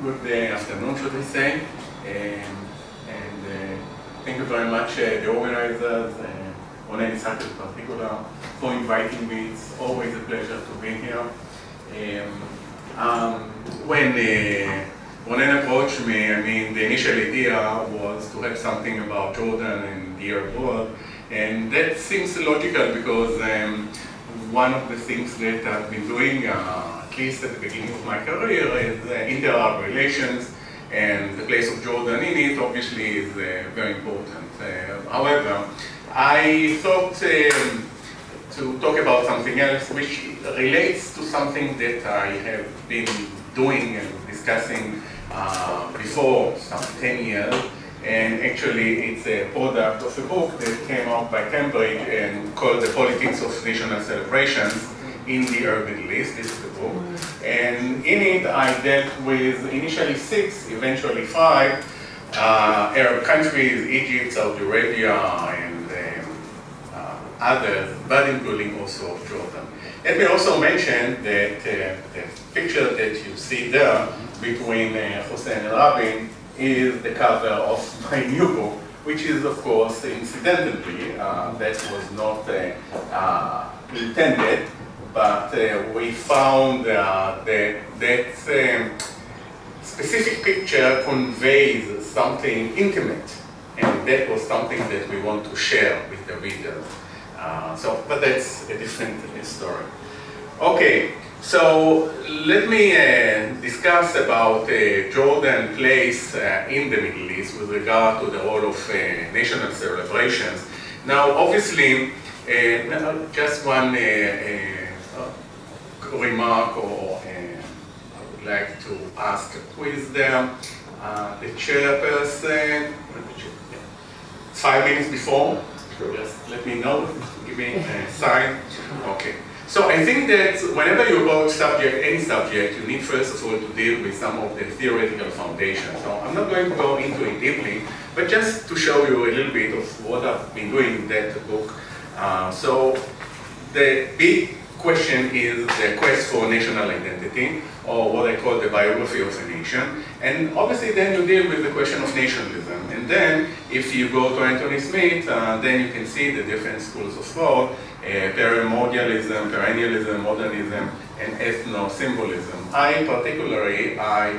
good afternoon, should I say. Thank you very much, the organizers, Humanities in particular, for inviting me. It's always a pleasure to be here. When Ronen approached me, I mean, the initial idea was to have something about Jordan and the Arab world, and that seems logical because one of the things that I've been doing, at least at the beginning of my career, is inter-Arab relations, and the place of Jordan in it obviously is very important. However, I thought to talk about something else which relates to something that I have been doing and discussing before some 10 years, and actually it's a product of a book that came out by Cambridge and called The Politics of National Celebrations in the Arab Middle East. This is the book. And in it I dealt with initially 6, eventually 5 Arab countries, Egypt, Saudi Arabia, and others, but including also Jordan. Let me also mention that the picture that you see there between Hussein and Rabin is the cover of my new book, which is, of course, incidentally, that was not intended, but we found that specific picture conveys something intimate, and that was something that we want to share with the reader. But that's a different story. Okay, so let me discuss about Jordan's place in the Middle East with regard to the role of national celebrations. Now, obviously, just one remark, or I would like to ask, who is the chairperson? 5 minutes before? Just let me know, give me a sign. Okay. So I think that whenever you approach any subject, you need first of all to deal with some of the theoretical foundations. So I'm not going to go into it deeply, but just to show you a little bit of what I've been doing in that book. So the big question is the quest for national identity, or what I call the biography of a nation. And obviously then you deal with the question of nationalism. And then if you go to Anthony Smith, then you can see the different schools of thought, primordialism, perennialism, modernism, and ethno-symbolism. I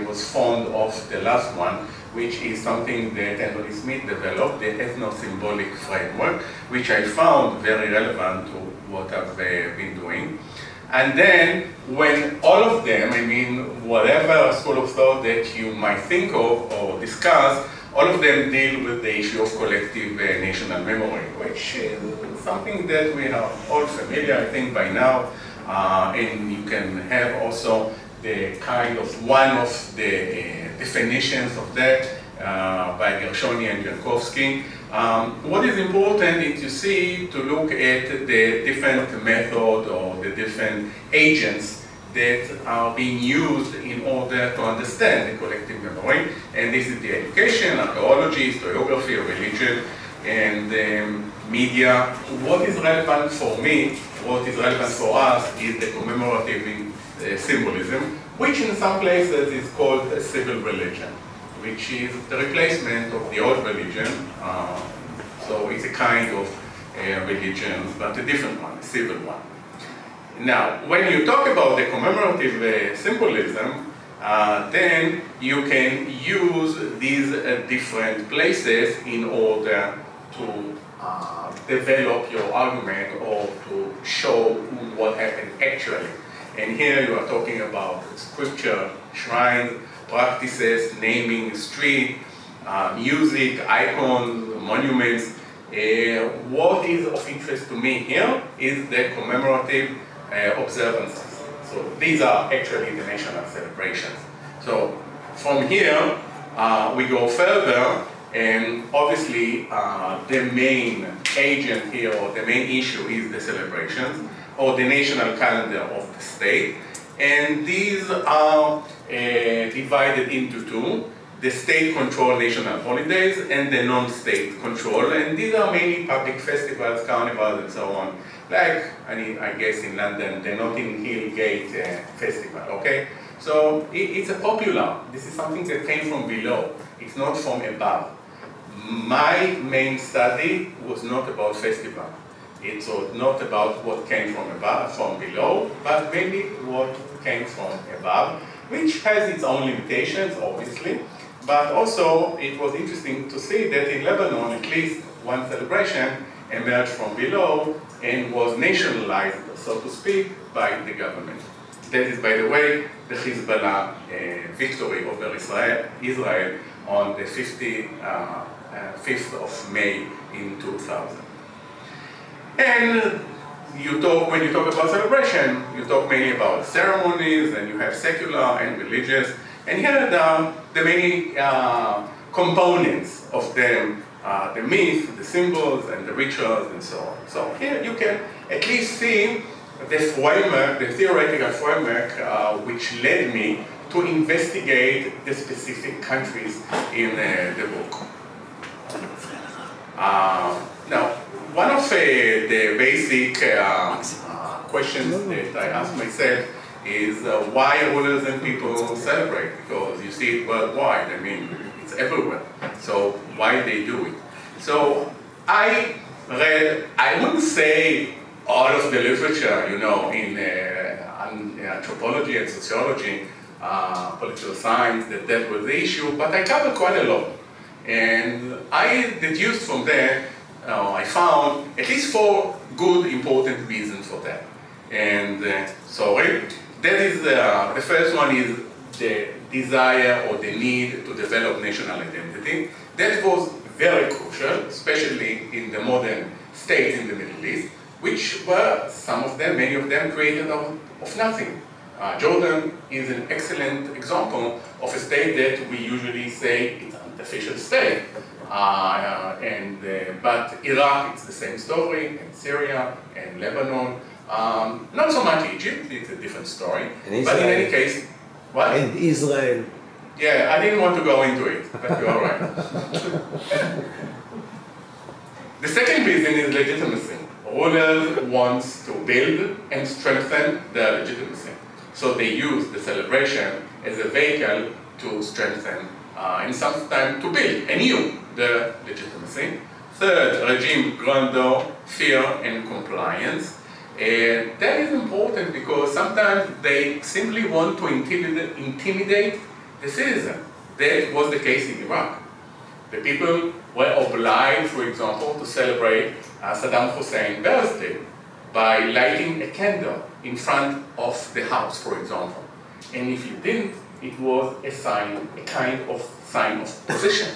was fond of the last one, which is something that Anthony Smith developed, the ethno-symbolic framework, which I found very relevant to what I've been doing. And then, when all of them, I mean, whatever school of thought that you might think of or discuss, all of them deal with the issue of collective national memory, which is something that we are all familiar, I think, by now. And you can have also the kind of one of the definitions of that by Gershoni and Jankowski. What is important is to look at the different method or the different agents that are being used in order to understand the collective memory. And this is the education, archaeology, historiography, religion, and media. What is relevant for me, what is relevant for us, is the commemorative symbolism, which in some places is called a civil religion, which is the replacement of the old religion. So it's a kind of religion, but a different one, a civil one. Now, when you talk about the commemorative symbolism, then you can use these different places in order to develop your argument or to show what happened actually. And here you are talking about scripture, shrines, practices, naming street, music, icons, monuments. What is of interest to me here is the commemorative observances. So these are actually the national celebrations. So from here, we go further, and obviously the main agent here, or the main issue, is the celebrations, or the national calendar of the state. And these are divided into 2. The state-controlled national holidays and the non-state control, and these are mainly public festivals, carnivals, and so on. Like, I guess in London, the Notting Hill Gate Festival, okay? So it's a popular. This is something that came from below. It's not from above. My main study was not about festival. It was not about what came from above, from below, but mainly what came from above, which has its own limitations, obviously. But also, it was interesting to see that in Lebanon, at least one celebration emerged from below and was nationalized, so to speak, by the government. That is, by the way, the Hezbollah victory over Israel on the 5th of May in 2000. And when you talk about celebration, you talk mainly about ceremonies, and you have secular and religious. And here are the many components of them, the myth, the symbols, and the rituals, and so on. So here you can at least see the framework, the theoretical framework, which led me to investigate the specific countries in the book. Now, one of the basic questions that I ask myself is why rulers and people celebrate? Because you see it worldwide. I mean, it's everywhere. So why they do it? So I read, I wouldn't say all of the literature, you know, in anthropology and sociology, political science that dealt with the issue, but I covered quite a lot. And I deduced from there, I found at least 4 good, important reasons for that. And that is the first one is the desire or the need to develop national identity. That was very crucial, especially in the modern states in the Middle East, which were, some of them, many of them, created of nothing. Jordan is an excellent example of a state that we usually say it's an artificial state. But Iraq, it's the same story, and Syria, and Lebanon. Not so much Egypt, it's a different story. But in any case, what? And Israel. Yeah, I didn't want to go into it, but you're all right. The second reason is legitimacy. Rulers want to build and strengthen their legitimacy. So they use the celebration as a vehicle to strengthen and sometimes to build anew the legitimacy. Third, regime grandeur, fear, and compliance. And that is important because sometimes they simply want to intimidate the citizen. That was the case in Iraq. The people were obliged, for example, to celebrate Saddam Hussein's birthday by lighting a candle in front of the house, for example. And if you didn't, it was a kind of sign of position.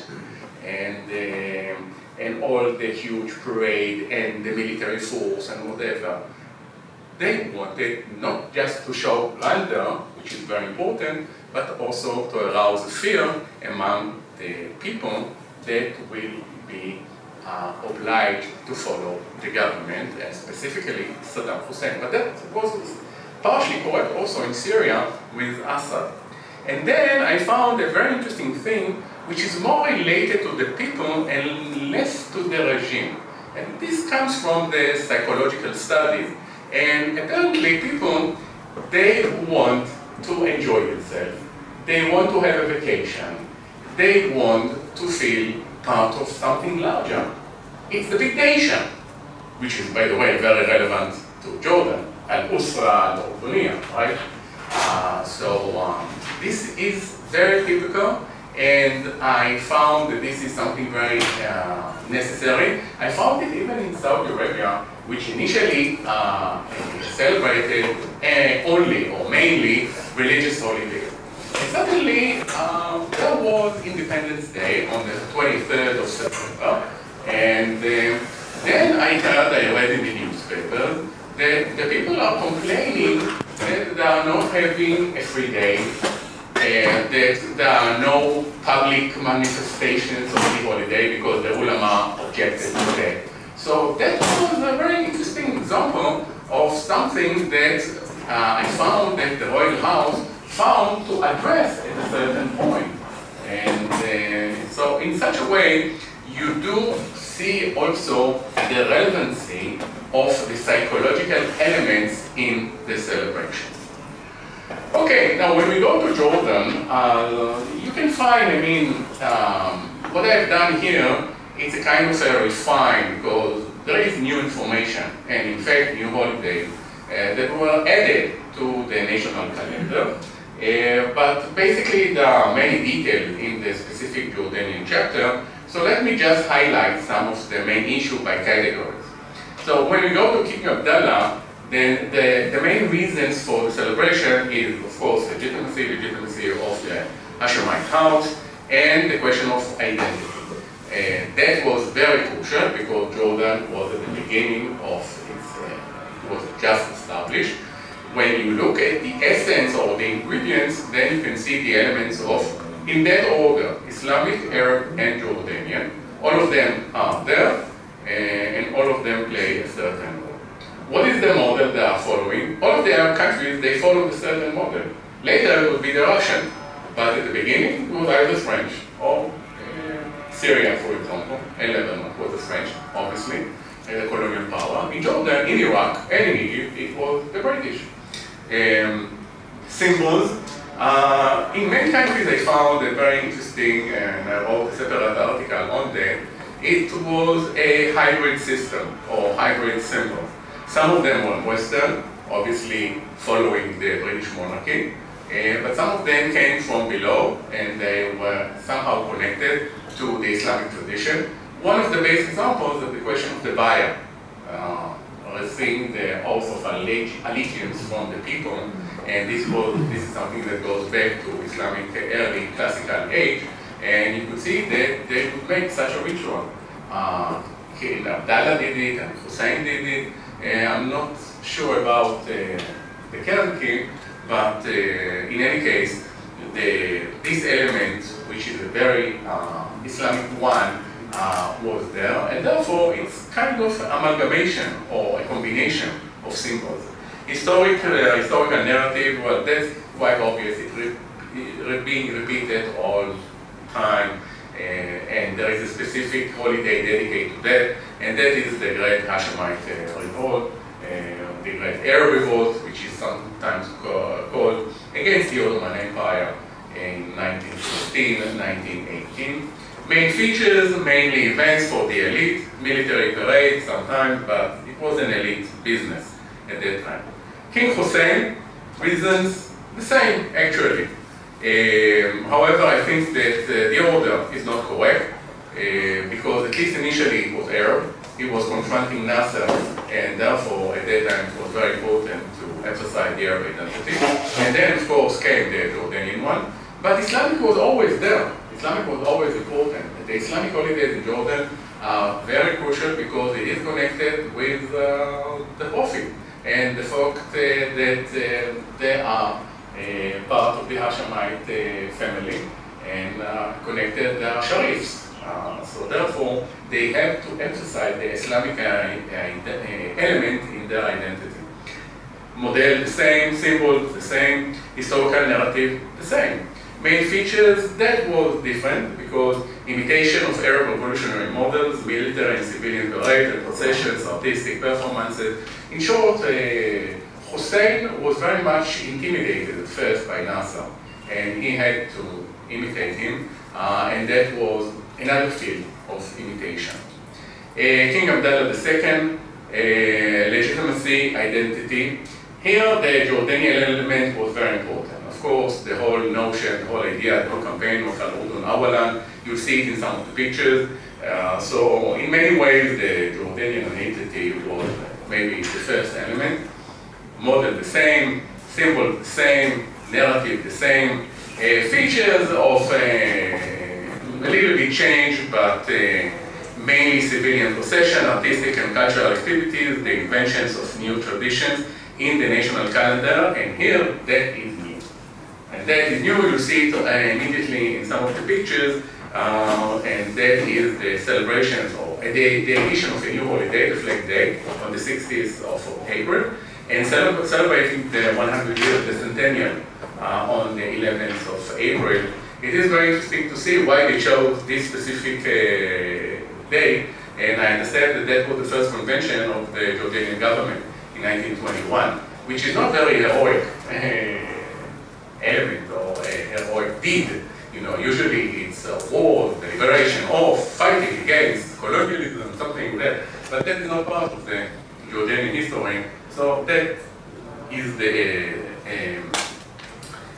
And all the huge parade and the military force and whatever. They wanted not just to show grandeur, which is very important, but also to arouse fear among the people that will be obliged to follow the government, and specifically Saddam Hussein. But that was partially correct also in Syria with Assad. And then I found a very interesting thing, which is more related to the people and less to the regime. And this comes from the psychological studies. And apparently people, they want to enjoy themselves. They want to have a vacation. They want to feel part of something larger. It's the big nation, which is, by the way, very relevant to Jordan, Al-Usra, Al-Urdunia, right? This is very typical, and I found that this is something very necessary. I found it even in Saudi Arabia, which initially celebrated only or mainly religious holidays. And suddenly, there was Independence Day on the 23rd of September, and then I read in the newspaper that the people are complaining that they are not having a free day, that there are no public manifestations of the holiday because the ulama objected to that. So that was a very interesting example of something that I found that the Royal House found to address at a certain point. And so in such a way, you do see also the relevancy of the psychological elements in the celebration. Okay, Okay, now when we go to Jordan, you can find, what I've done here, it's a kind of a refine, because there is new information, and in fact, new holidays that were added to the national calendar. But basically, there are many details in the specific Jordanian chapter, so let me just highlight some of the main issues by categories. So when we go to King Abdullah, then the main reasons for the celebration is, of course, legitimacy of the Hashemite house, and the question of identity. That was very crucial because Jordan was at the beginning of its, was just established. When you look at the essence or the ingredients, then you can see the elements of, in that order, Islamic, Arab, and Jordanian. All of them are there, and all of them play a certain role. What is the model they are following? All of the Arab countries, they follow a certain model. Later it would be the Russian, but at the beginning it was either French or Syria, for example, and Lebanon was the French, obviously, the colonial power. In Jordan, in Iraq, and in Egypt, it was the British. Symbols. In many countries I found a very interesting, and I wrote a separate article on that. It was a hybrid system, or hybrid symbol. Some of them were Western, obviously following the British monarchy, but some of them came from below, and they were somehow connected to the Islamic tradition. One of the basic examples is the question of the buyer, receiving the oath of allegiance from the people, and this is something that goes back to Islamic early classical age, and you could see that they would make such a ritual. King Abdullah did it, and Hussein did it. I'm not sure about the current king, but in any case, this element, which is a very Islamic one, was there, and therefore it's kind of amalgamation or a combination of symbols. Historical narrative, well, that's quite obvious. It's being repeated all the time, and there is a specific holiday dedicated to that, and that is the Great Hashemite Revolt, the Great Arab Revolt, which is sometimes called against the Ottoman Empire in 1916 and 1918. Main features, mainly events for the elite, military parades sometimes, but it was an elite business at that time. King Hussein, reasons the same, actually. However, I think that the order is not correct, because at least initially it was Arab. He was confronting Nasser, and therefore at that time it was very important to emphasize the Arab identity. And then, of course, came the Jordanian one. But Islamic was always there. Islamic was always important. The Islamic holidays in Jordan are very crucial because it is connected with the Prophet and the fact that they are part of the Hashemite family and connected Sharifs. So therefore, they have to emphasize the Islamic element in their identity. Model the same, symbols the same, historical narrative the same. Main features, that was different because imitation of Arab revolutionary models, military and civilian parades and processions, artistic performances. In short, Hussein was very much intimidated at first by Nasser, and he had to imitate him, and that was another field of imitation. King Abdullah II, legitimacy, identity. Here, the Jordanian element was very important. Of course, the whole notion, the whole idea, the whole campaign of Al-Urdun Awalan, you see it in some of the pictures. So in many ways, the Jordanian identity was maybe the first element. Model the same, symbol the same, narrative the same, features of a little bit changed, but mainly civilian procession, artistic and cultural activities, the inventions of new traditions in the national calendar, and here that is new. And that is new, you see it immediately in some of the pictures, and that is the celebrations or the addition of a new holiday, the Flag Day, on the 60th of April, and celebrating the 100 years, the centennial, on the 11th of April. It is very interesting to see why they chose this specific day, and I understand that that was the first convention of the Jordanian government in 1921, which is not very heroic element or a heroic deed. You know, usually it's war, the liberation, or fighting against colonialism, something like that. But that is not part of the Jordanian history. So that is the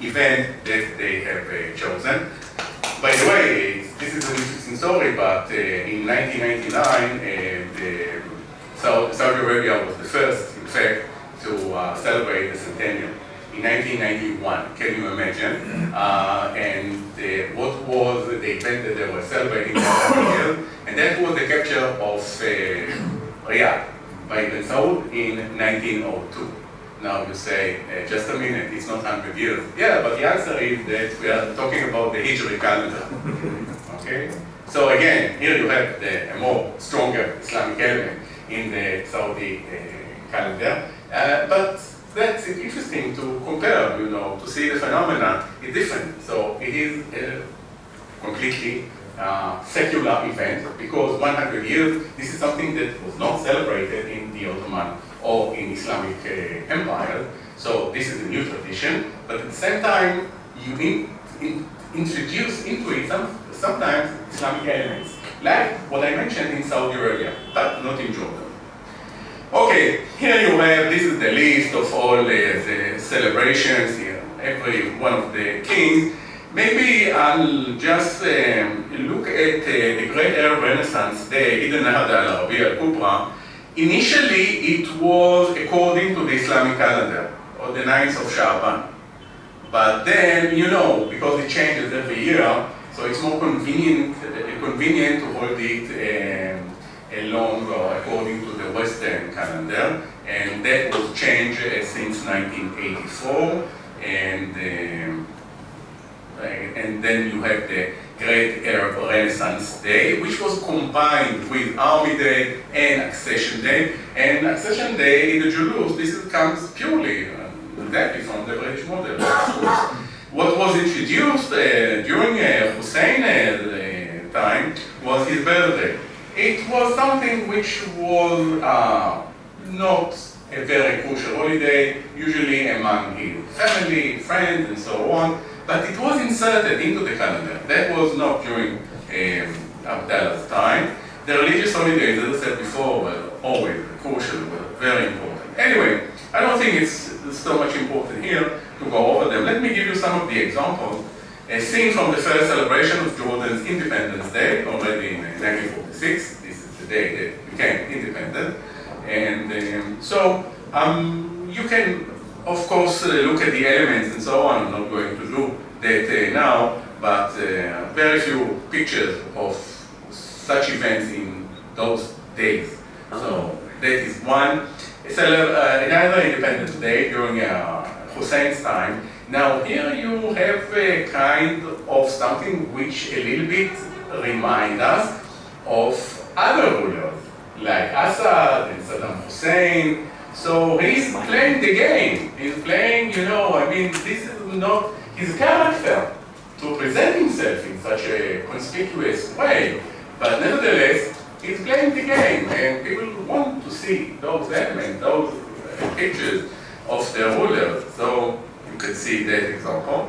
event that they have chosen. By the way, this is an interesting story, but in 1999, Saudi Arabia was the first, in fact, to celebrate the centennial. In 1991, can you imagine? And what was the event that they were celebrating that year? And that was the capture of Riyadh by Ben Saud in 1902. Now you say, just a minute, it's not 100 years. Yeah, but the answer is that we are talking about the Hijri calendar. Okay? So again, here you have a more stronger Islamic element in the Saudi calendar. But that's interesting to compare, you know, to see the phenomena is different. So it is a completely secular event because 100 years, this is something that was not celebrated in the Ottoman or in Islamic empire. So this is a new tradition, but at the same time, you introduce into it sometimes Islamic elements, like what I mentioned in Saudi Arabia, but not in Jordan. Okay, here you have, this is the list of all the celebrations here, every one of the kings. Maybe I'll just look at the Great Arab Renaissance Day, Eid al-Nahda al-Arabiya al-Kubra. Initially, it was according to the Islamic calendar, or the 9th of Sha'ban. But then, you know, because it changes every year, so it's more convenient to hold it along or according to the Western calendar, and that was changed since 1984, and then you have the Great Arab Renaissance Day, which was combined with Army Day and Accession Day. And Accession Day in the Julus, this comes purely exactly from the British model. What was introduced during Hussein's time was his birthday. It was something which was not a very crucial holiday, usually among his family, friends, and so on. But it was inserted into the calendar. That was not during Abdallah's time. The religious holidays, as I said before, were always crucial, were very important. Anyway, I don't think it's so much important here to go over them. Let me give you some of the examples. A scene from the first celebration of Jordan's Independence Day, already in 1946. This is the day that became independent. And so you can, of course, look at the elements and so on. I'm not going to do that now, but very few pictures of such events in those days. So that is one. Another Independence Day during Hussein's time. Now here you have a kind of something which a little bit reminds us of other rulers, like Assad and Saddam Hussein. So he's playing the game. He's playing, you know, I mean, this is not his character to present himself in such a conspicuous way. But nevertheless, he's playing the game, and people want to see those elements, those pictures of their rulers. So you can see that example.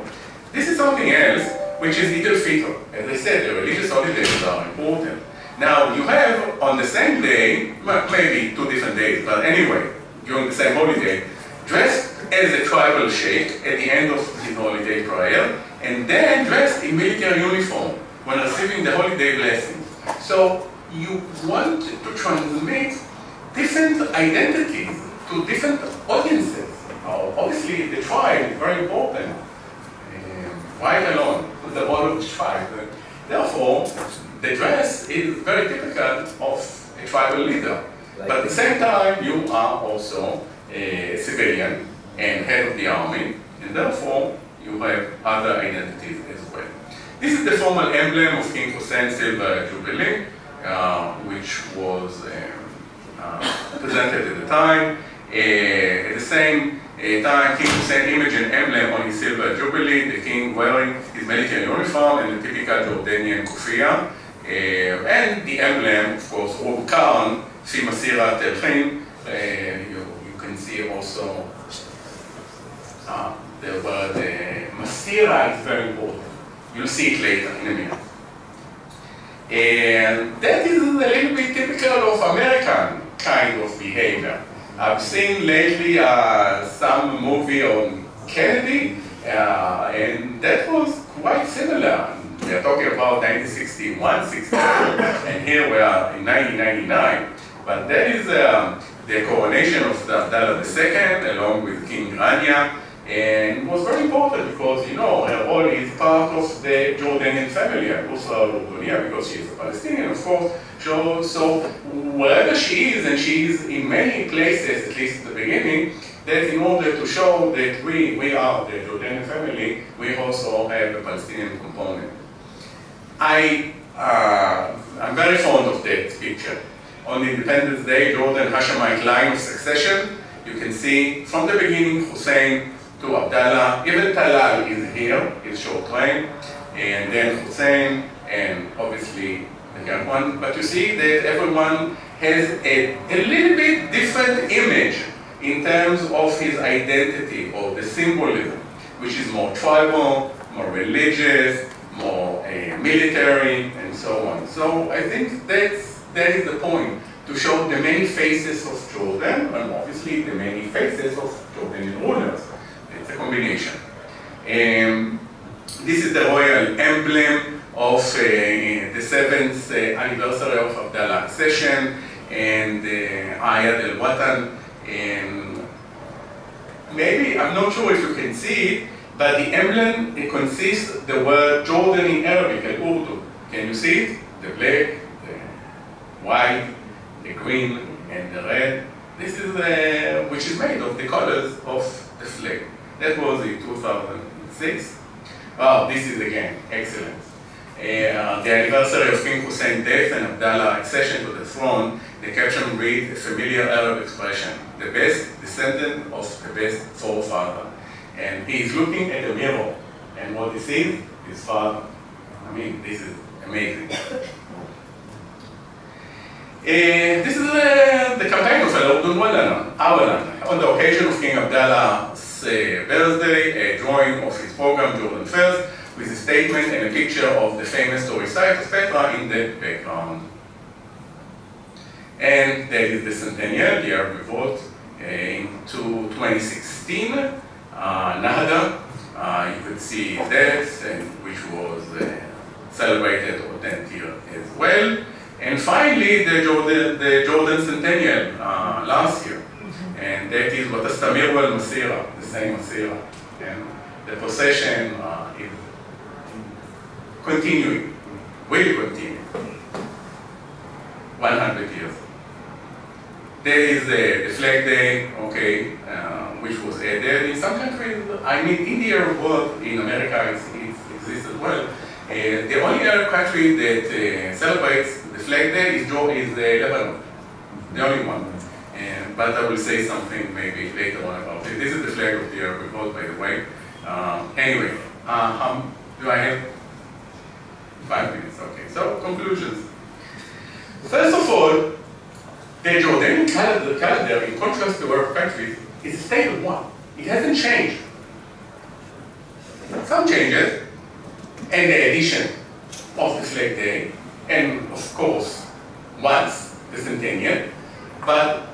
This is something else, which is Eid al-Fitr. As I said, the religious holidays are important. Now, you have on the same day, maybe 2 different days, but anyway, during the same holiday, dressed as a tribal sheikh at the end of his holiday prayer, and then dressed in military uniform when receiving the holiday blessings. So you want to transmit different identities to different audiences. Obviously, the tribe is very important. Tribe alone, the role of the tribe. Therefore, the dress is very typical of a tribal leader. But at the same time, you are also a civilian and head of the army, and therefore you have other identities as well. This is the formal emblem of King Hussein's Silver Jubilee, which was presented at the time. At the same time, King Hussein imaged an emblem on his Silver Jubilee, the king wearing his military uniform and the typical Jordanian kufiya. And the emblem, of course, Rubkan, Fi Masirat El-Khin. You can see also the word era is very important. You'll see it later in a minute. And that is a little bit typical of American kind of behavior. I've seen lately some movie on Kennedy, and that was quite similar. We are talking about 1961, 62, and here we are in 1999. But that is the coronation of Abdullah II, along with King Rania, and it was very important because, you know, her role is part of the Jordanian family, because she is a Palestinian, of course. So wherever she is, and she is in many places, at least at the beginning, that in order to show that we are the Jordanian family, we also have a Palestinian component. I'm very fond of that picture. On Independence Day, Jordan Hashemite line of succession, you can see from the beginning Hussein to Abdallah, even Talal is here, is short train, and then Hussein, and obviously the young one. But you see that everyone has a little bit different image in terms of his identity or the symbolism, which is more tribal, more religious, more military, and so on. So I think that is the point, to show the many faces of Jordan, and obviously the many faces of Jordanian rulers. It's a combination. This is the royal emblem of the 7th anniversary of Abdallah's accession, and Ayad al-Watan. Maybe, I'm not sure if you can see it, but the emblem, it consists of the word Jordan in Arabic, al-Urdu. Can you see it? The black, the white, the green, and the red. This is which is made of the colors of the flag. That was in 2006. Oh, this is again excellent. The anniversary of King Hussein's death and Abdallah's accession to the throne, the caption reads a familiar Arab expression: the best descendant of the best forefather. And he is looking at a mirror, and what he sees is his father. I mean, this is amazing. This is the campaign of Al-Urdun Walana, our land. On the occasion of King Abdallah's birthday, a drawing of his program, Jordan First, with a statement and a picture of the famous tourist site of Petra in the background. And that is the centennial, the Arab revolt into 2016. Nahda, you could see that, which was celebrated on 10th year as well. And finally, the Jordan centennial last year. And that is what Astamir wal Masira, the same Masira. And the procession is continuing, will continue, 100 years. There is the Flag Day, okay, which was added. In some countries, I mean, India was, in America, it exists as well. The only other country that celebrates the Flag Day is Lebanon, the only one. But I will say something maybe later on about it. This is the flag of the Arab Revolt, by the way. Anyway, do I have 5 minutes? Okay, so conclusions. First of all, the Jordanian calendar, in contrast to Arab countries, is a stable one. It hasn't changed. Some changes, and the addition of the Flag Day, and of course, once the centennial. But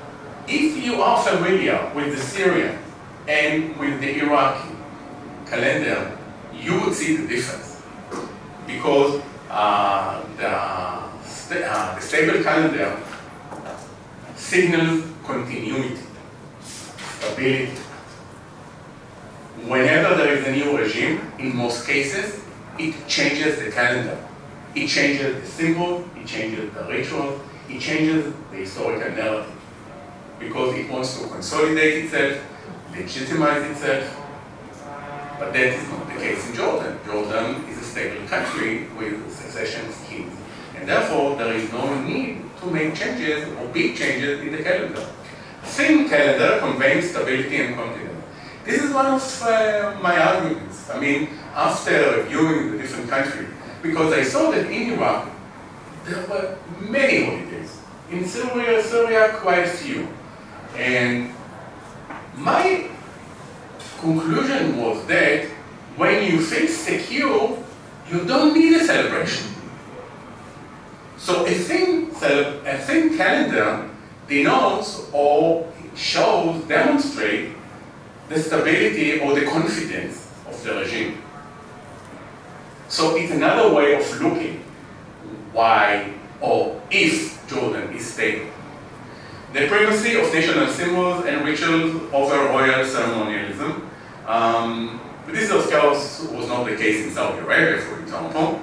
if you are familiar with the Syrian and with the Iraqi calendar, you would see the difference. Because the stable calendar signals continuity, stability. Whenever there is a new regime, in most cases, it changes the calendar. It changes the symbol, it changes the ritual, it changes the historical narrative. Because it wants to consolidate itself, legitimize itself. But that is not the case in Jordan. Jordan is a stable country with a succession of kings. And therefore, there is no need to make changes or big changes in the calendar. Thin calendar conveys stability and confidence. This is one of my arguments. I mean, after reviewing the different countries, because I saw that in Iraq, there were many holidays. In Syria, quite a few. And my conclusion was that when you feel secure, you don't need a celebration. So a thing calendar denotes or shows, demonstrates the stability or the confidence of the regime. So it's another way of looking why or if Jordan is stable. The primacy of national symbols and rituals over royal ceremonialism. This, of course, was not the case in Saudi Arabia, for example.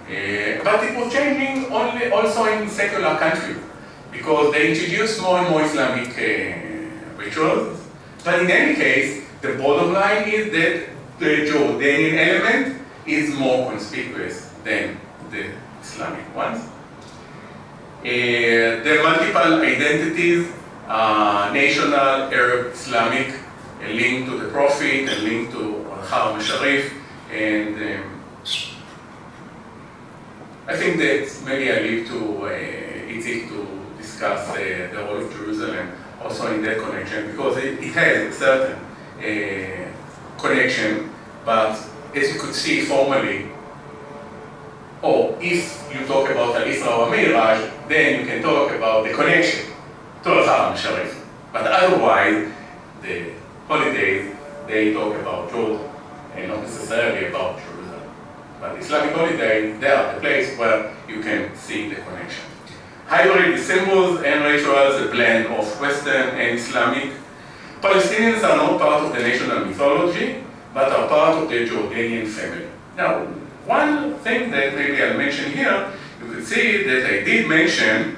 But it was changing also in secular countries, because they introduced more and more Islamic rituals. But in any case, the bottom line is that the Jordanian element is more conspicuous than the Islamic ones. The multiple identities, national, Arab, Islamic, linked to the Prophet and linked to Haram Sharif, and I think that maybe I leave to Itzik to discuss the role of Jerusalem also in that connection, because it has a certain connection, but as you could see formally, or if you talk about Al-Isra or Miraj, then you can talk about the connection to Al-Haram Sharif. But otherwise, the holidays, they talk about Jordan, and not necessarily about Jerusalem. But Islamic holidays, they are the place where you can see the connection. Hybrid symbols and rituals, a blend of Western and Islamic. Palestinians are not part of the national mythology, but are part of the Jordanian family. Now, one thing that maybe I'll mention here, you could see that I did mention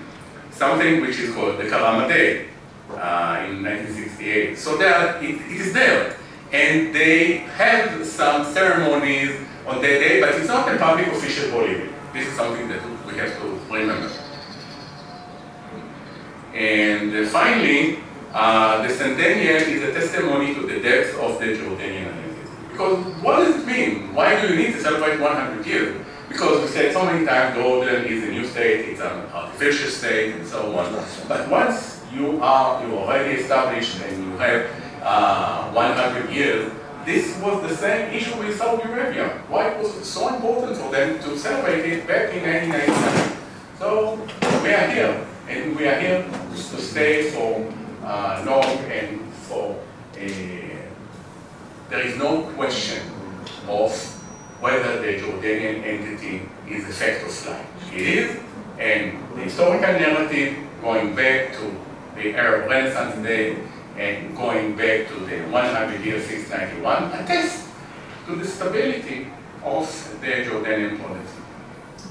something which is called the Karama Day in 1968. So that it is there. And they have some ceremonies on that day, but it's not a public official holiday. This is something that we have to remember. And finally, the centennial is a testimony to the depth of the Jordanian identity. Because what does it mean? Why do you need to celebrate 100 years? Because we said so many times Jordan is a new state, it's an artificial state, and so on. But once you're already established and you have 100 years, this was the same issue with Saudi Arabia. Why was it so important for them to celebrate it back in 1999? So we are here, and we are here to stay for long, and for there is no question of whether the Jordanian entity is a fact of life. It is, and the historical narrative going back to the Arab Renaissance Day and going back to the 100 years since 91 attest to the stability of the Jordanian policy.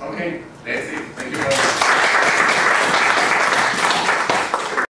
Okay, that's it. Thank you very much.